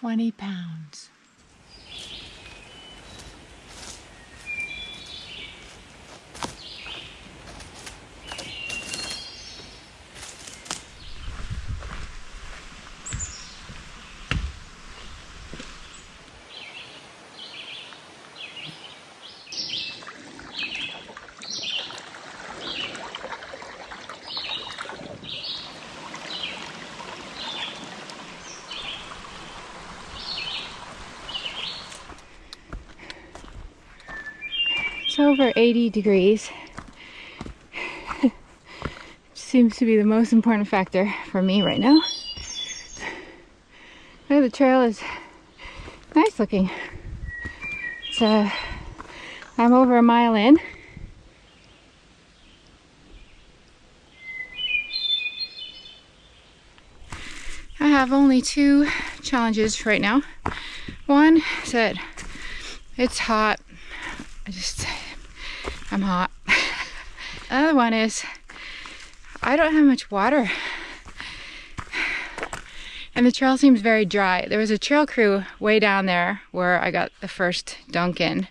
20 pounds. It's over 80 degrees. Seems to be the most important factor for me right now. Oh, the trail is nice looking. It's I'm over a mile in. I have only 2 challenges right now. One is that it's hot. I'm hot. The other one is I don't have much water. And the trail seems very dry. There was a trail crew way down there where I got the first dunk in,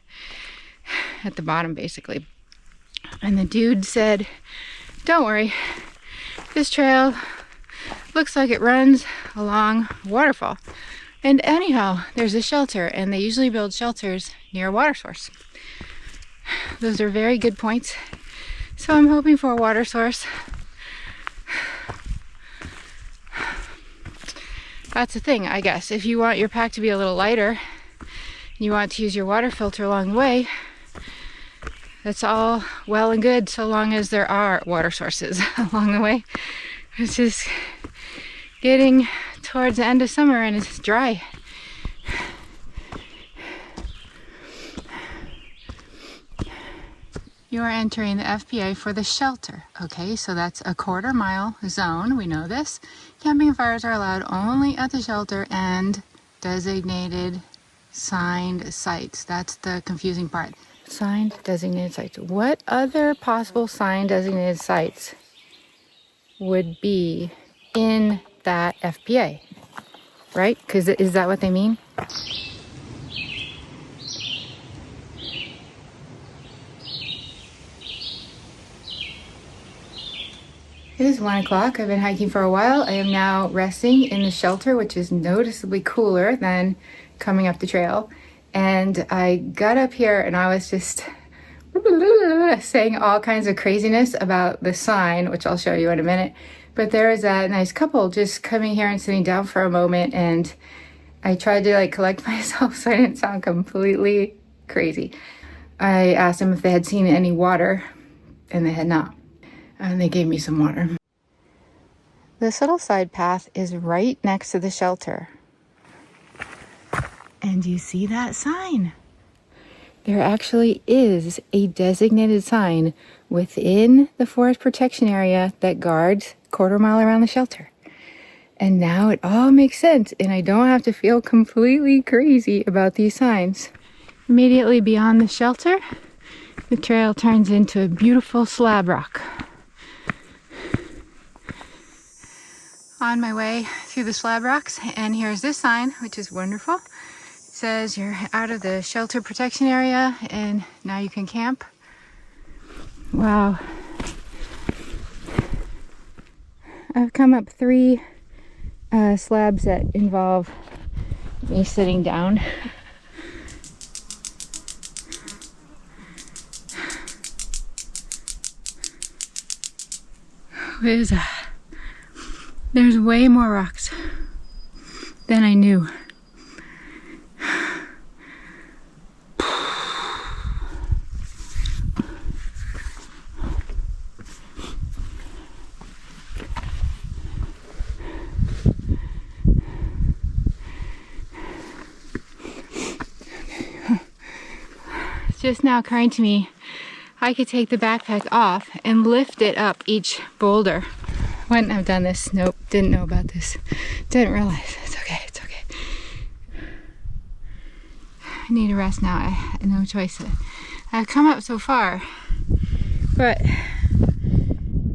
at the bottom basically. And the dude said, don't worry, this trail looks like it runs along a waterfall. And anyhow, there's a shelter, and they usually build shelters near a water source. Those are very good points. So I'm hoping for a water source. That's the thing, I guess. If you want your pack to be a little lighter, and you want to use your water filter along the way, that's all well and good so long as there are water sources along the way. It's just getting towards the end of summer and it's dry. You are entering the FPA for the shelter. Okay, so that's a 1/4 mile zone. We know this. Camping fires are allowed only at the shelter and designated signed sites. That's the confusing part. Signed designated sites. What other possible signed designated sites would be in that FPA? Right? Because is that what they mean? It is 1 o'clock. I've been hiking for a while. I am now resting in the shelter, which is noticeably cooler than coming up the trail. And I got up here and I was just saying all kinds of craziness about the sign, which I'll show you in a minute. But there was a nice couple just coming here and sitting down for a moment, and I tried to collect myself so I didn't sound completely crazy. I asked them if they had seen any water, and they had not. And they gave me some water. This little side path is right next to the shelter. And you see that sign? There actually is a designated sign within the forest protection area that guards 1/4 mile around the shelter. And now it all makes sense, and I don't have to feel completely crazy about these signs. Immediately beyond the shelter, the trail turns into a beautiful slab rock. On my way through the slab rocks, and here's this sign, which is wonderful. It says you're out of the shelter protection area and now you can camp. Wow. I've come up 3 slabs that involve me sitting down. What is that? There's way more rocks than I knew. It's just now occurring to me, I could take the backpack off and lift it up each boulder. Wouldn't have done this. Nope, didn't know about this. Didn't realize. It's okay, it's okay. I need a rest now. I have no choice. I've come up so far, but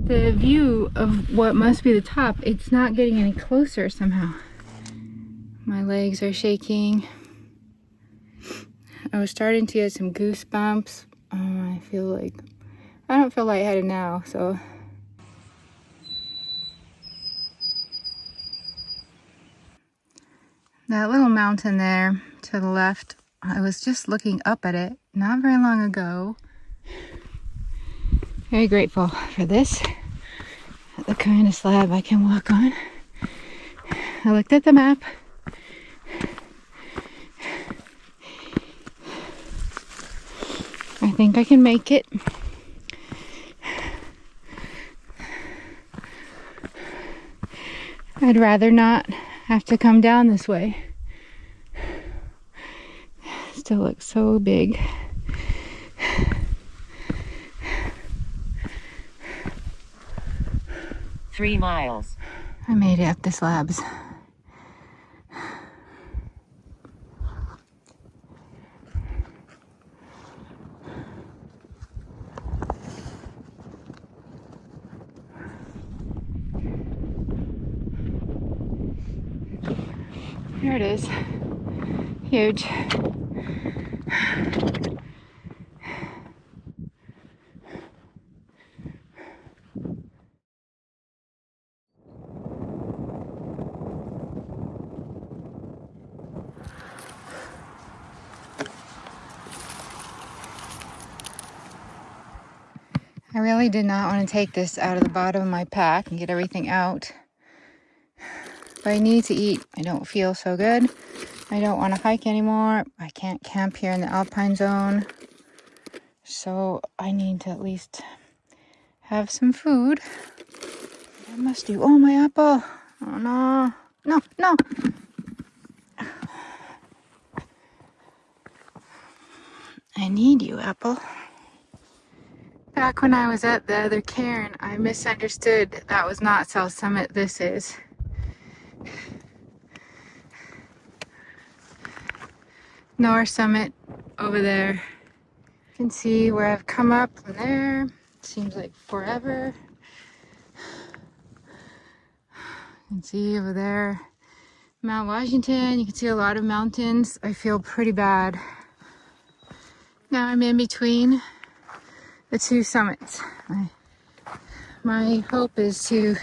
the view of what must be the top, it's not getting any closer somehow. My legs are shaking. I was starting to get some goosebumps. I don't feel lightheaded now, so. That little mountain there to the left, I was just looking up at it not very long ago. Very grateful for this, the kind of slab I can walk on. I looked at the map. I think I can make it. I'd rather not have to come down this way. Still looks so big. 3 miles. I made it up the slabs. There it is. Huge. I really did not want to take this out of the bottom of my pack and get everything out. But I need to eat. I don't feel so good. I don't want to hike anymore. I can't camp here in the alpine zone. So I need to at least have some food. I must do. Oh, my apple. Oh, no. No, no. I need you, apple. Back when I was at the other cairn, I misunderstood that was not South Summit. This is. North Summit over there. You can see where I've come up from there. Seems like forever. You can see over there Mount Washington. You can see a lot of mountains. I feel pretty bad. Now I'm in between the two summits. My hope is to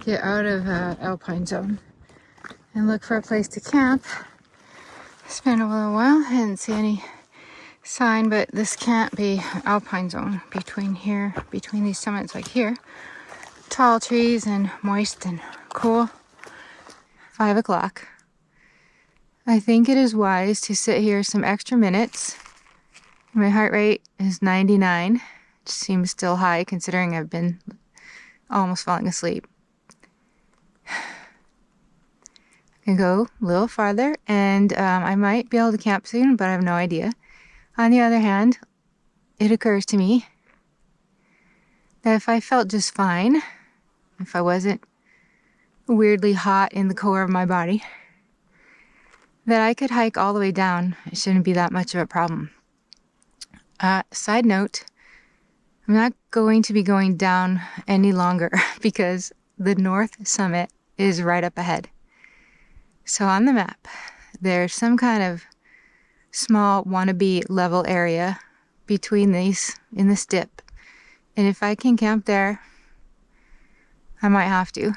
get out of alpine zone and look for a place to camp. It's been a little while. I didn't see any sign, but this can't be alpine zone between here, between these summits like here. Tall trees and moist and cool. 5 o'clock. I think it is wise to sit here some extra minutes. My heart rate is 99. It seems still high considering I've been almost falling asleep. I can go a little farther and I might be able to camp soon, but I have no idea. On the other hand, it occurs to me that if I felt just fine, if I wasn't weirdly hot in the core of my body, that I could hike all the way down. It shouldn't be that much of a problem. Side note, I'm not going to be going down any longer because the North Summit is right up ahead. So on the map, there's some kind of small wannabe level area between these in this dip. And if I can camp there, I might have to.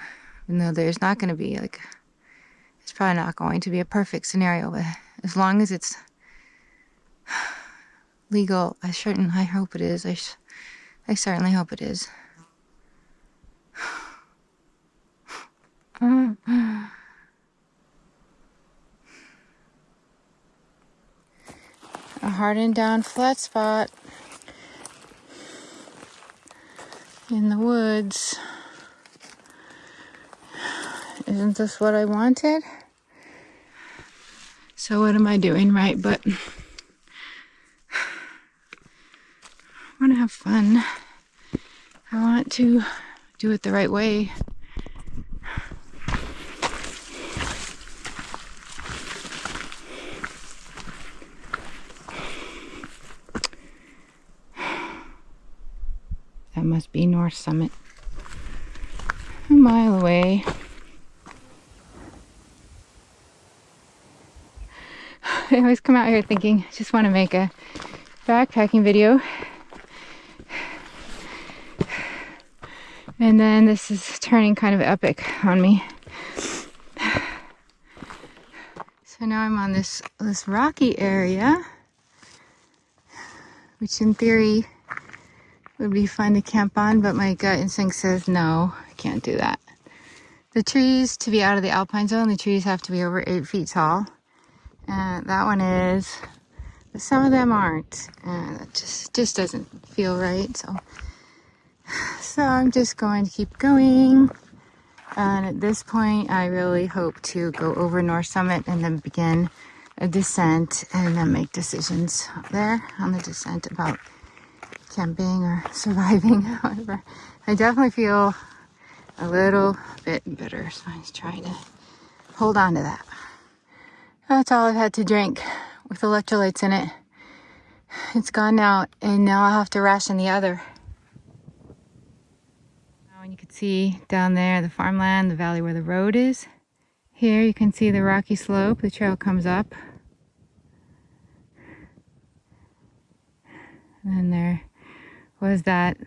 Even though there's not going to be it's probably not going to be a perfect scenario, but as long as it's legal, I hope it is. I certainly hope it is. A hardened down flat spot in the woods. Isn't this what I wanted? So what am I doing right? But I want to have fun. I want to do it the right way. That must be North Summit. A mile away. I always come out here thinking, I just want to make a backpacking video. And then this is turning kind of epic on me. So now I'm on this rocky area, which in theory would be fun to camp on, but my gut instinct says no, I can't do that. The trees, to be out of the alpine zone, the trees have to be over 8 feet tall. And that one is, but some of them aren't. And that just doesn't feel right. So I'm just going to keep going. And at this point, I really hope to go over North Summit and then begin a descent and then make decisions there on the descent about camping or surviving, however. I definitely feel a little bit bitter, so I'm just trying to hold on to that. That's all I've had to drink with electrolytes in it. It's gone now, and now I'll have to ration the other. And you can see down there the farmland, the valley where the road is. Here you can see the rocky slope, the trail comes up. And then there was that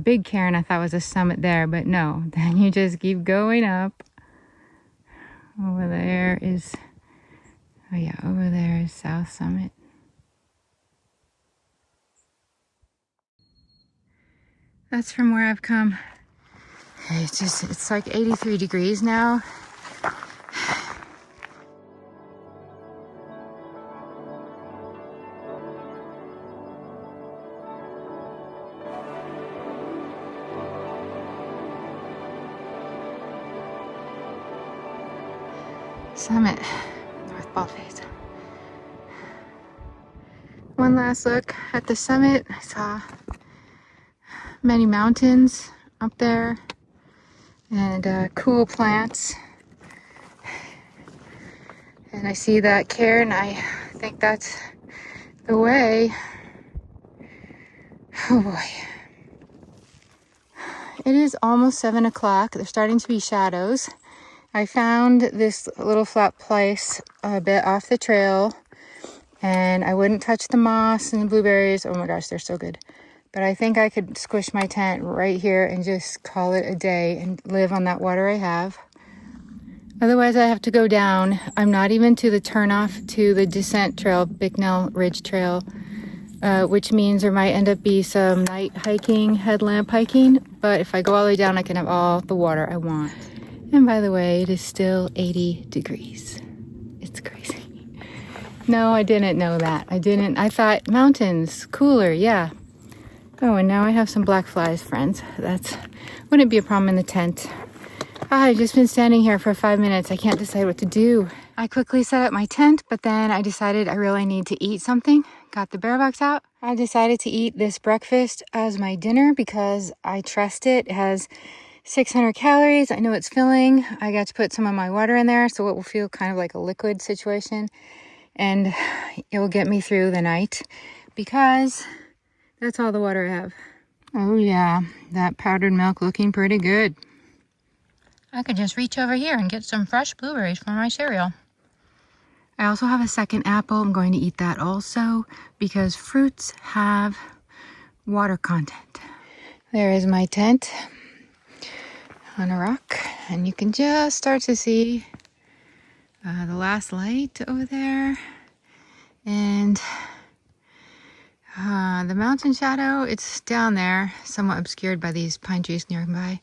big cairn I thought was a summit there, but no. Then you just keep going up. Over there is, oh yeah, over there is South Summit. That's from where I've come. It's like 83 degrees now. Summit, North Baldface. One last look at the summit. I saw many mountains up there and cool plants. And I see that cairn. I think that's the way. Oh boy. It is almost 7 o'clock. There's starting to be shadows. I found this little flat place a bit off the trail, and I wouldn't touch the moss and the blueberries. Oh my gosh, they're so good. But I think I could squish my tent right here and just call it a day and live on that water I have. Otherwise, I have to go down. I'm not even to the turnoff to the descent trail, Bicknell Ridge Trail, which means there might end up be some night hiking, headlamp hiking. But if I go all the way down, I can have all the water I want. And by the way, it is still 80 degrees. It's crazy. No, I didn't know that. I thought mountains, cooler, yeah. Oh, and now I have some black flies, friends. Wouldn't be a problem in the tent. I've just been standing here for 5 minutes. I can't decide what to do. I quickly set up my tent, but then I decided I really need to eat something. Got the bear box out. I decided to eat this breakfast as my dinner because I trust it. It has 600 calories. I know it's filling. I got to put some of my water in there, so it will feel kind of like a liquid situation. And it will get me through the night because that's all the water I have. Oh yeah, that powdered milk looking pretty good. I could just reach over here and get some fresh blueberries for my cereal. I also have a second apple. I'm going to eat that also because fruits have water content. There is my tent on a rock, and you can just start to see the last light over there, and the mountain shadow, it's down there, somewhat obscured by these pine trees nearby,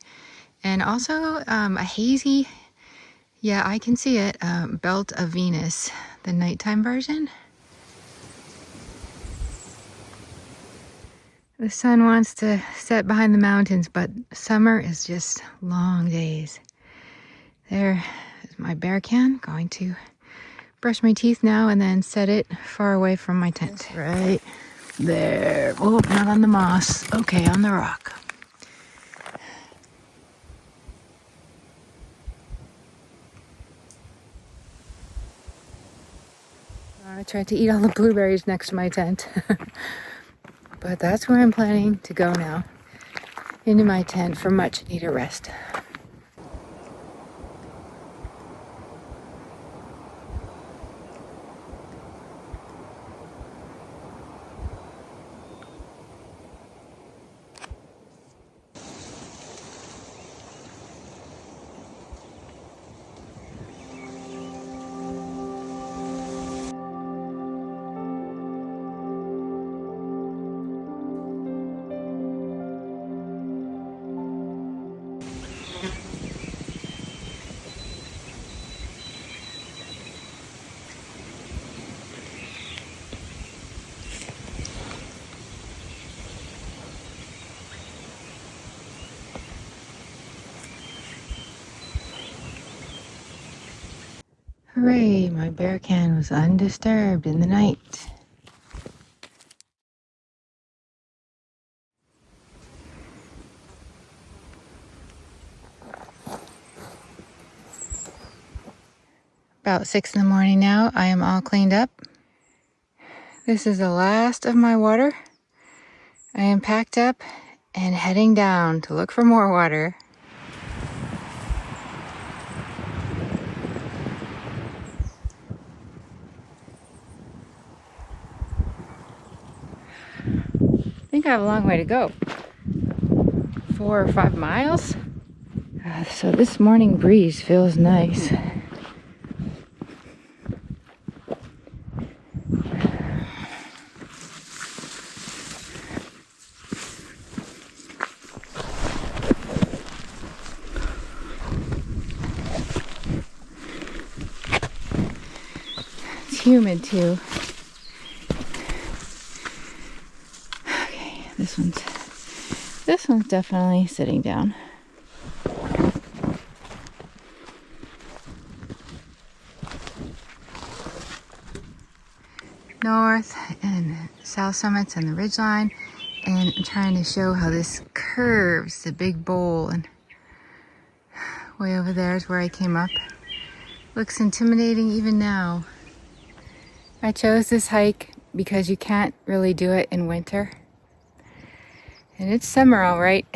and also a hazy, yeah, I can see it, belt of Venus, the nighttime version. The sun wants to set behind the mountains, but summer is just long days. There is my bear can. Going to brush my teeth now and then set it far away from my tent. Right there. Oh, not on the moss. Okay, on the rock. I tried to eat all the blueberries next to my tent. But that's where I'm planning to go now, into my tent for much needed rest. Hooray, my bear can was undisturbed in the night. About 6 in the morning now. I am all cleaned up. This is the last of my water. I am packed up and heading down to look for more water. I think I have a long way to go. 4 or 5 miles. So this morning breeze feels nice. It's humid too. Okay, this one's definitely sitting down. North and south summits and the ridgeline, and I'm trying to show how this curves the big bowl, and way over there is where I came up. Looks intimidating even now. I chose this hike because you can't really do it in winter, and it's summer all right.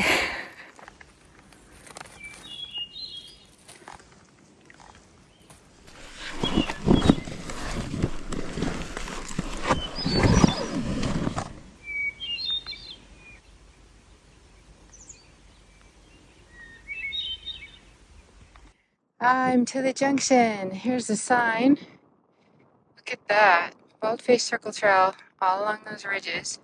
I'm to the junction. Here's the sign. Look at that. Baldface Circle Trail all along those ridges.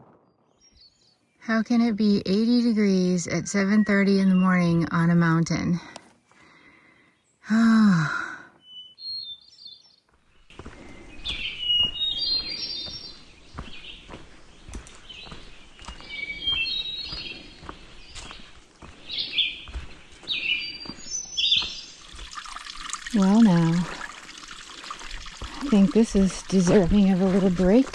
How can it be 80 degrees at 7:30 in the morning on a mountain? Oh. Well now, I think this is deserving of a little break.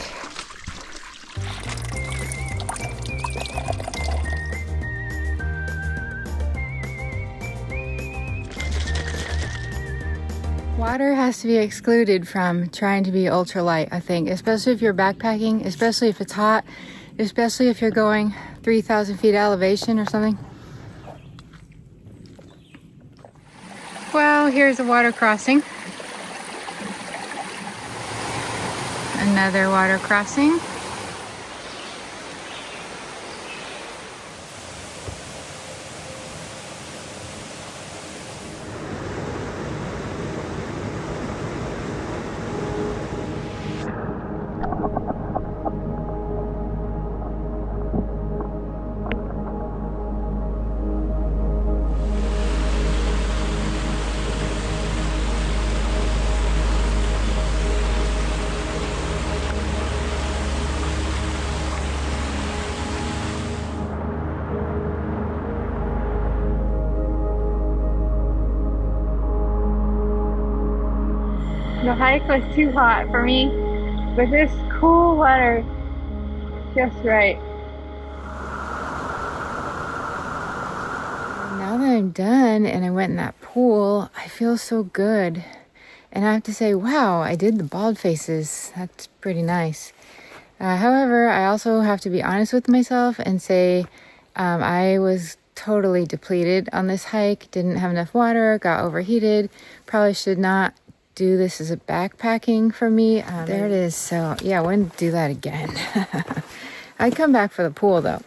Water has to be excluded from trying to be ultralight, I think, especially if you're backpacking, especially if it's hot, especially if you're going 3,000 feet elevation or something. Well, here's a water crossing. Another water crossing. The hike was too hot for me, but this cool water, just right. Now that I'm done and I went in that pool, I feel so good. And I have to say, wow, I did the Baldfaces. That's pretty nice. However, I also have to be honest with myself and say I was totally depleted on this hike. Didn't have enough water, got overheated. Probably should not do this as a backpacking for me. There it is. So yeah, I wouldn't do that again. I'd come back for the pool though.